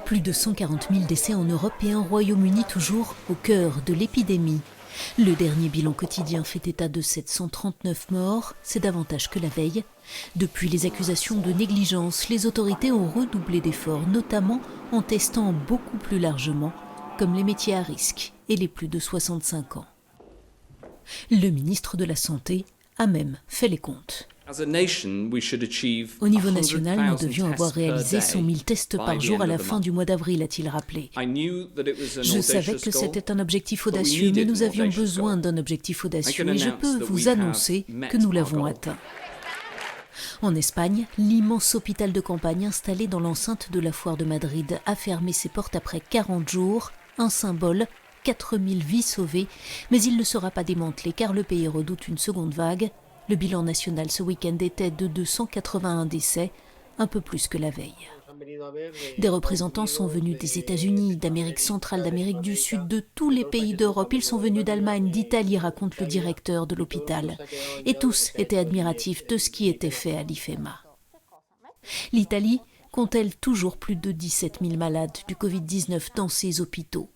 Plus de 140 000 décès en Europe et un Royaume-Uni toujours au cœur de l'épidémie. Le dernier bilan quotidien fait état de 739 morts, c'est davantage que la veille. Depuis les accusations de négligence, les autorités ont redoublé d'efforts, notamment en testant beaucoup plus largement, comme les métiers à risque et les plus de 65 ans. Le ministre de la Santé a même fait les comptes. Au niveau national, nous devions avoir réalisé 100 000 tests par jour à la fin du mois d'avril, a-t-il rappelé. Je savais que c'était un objectif audacieux, mais nous avions besoin d'un objectif audacieux et je peux vous annoncer que nous l'avons atteint. En Espagne, l'immense hôpital de campagne installé dans l'enceinte de la foire de Madrid a fermé ses portes après 40 jours, un symbole, 4000 vies sauvées, mais il ne sera pas démantelé car le pays redoute une seconde vague. Le bilan national ce week-end était de 281 décès, un peu plus que la veille. Des représentants sont venus des États-Unis, d'Amérique centrale, d'Amérique du Sud, de tous les pays d'Europe. Ils sont venus d'Allemagne, d'Italie, raconte le directeur de l'hôpital. Et tous étaient admiratifs de ce qui était fait à l'IFEMA. L'Italie compte-t-elle toujours plus de 17 000 malades du Covid-19 dans ses hôpitaux.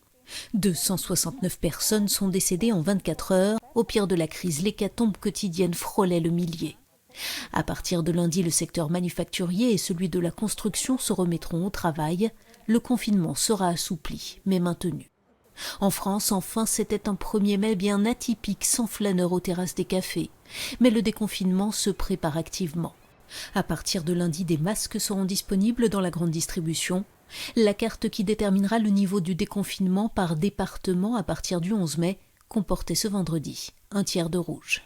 269 personnes sont décédées en 24 heures. Au pire de la crise, l'hécatombe quotidienne frôlait le millier. À partir de lundi, le secteur manufacturier et celui de la construction se remettront au travail. Le confinement sera assoupli, mais maintenu. En France, enfin, c'était un 1er mai bien atypique, sans flâneurs aux terrasses des cafés. Mais le déconfinement se prépare activement. À partir de lundi, des masques seront disponibles dans la grande distribution. La carte qui déterminera le niveau du déconfinement par département à partir du 11 mai comportait ce vendredi un tiers de rouge.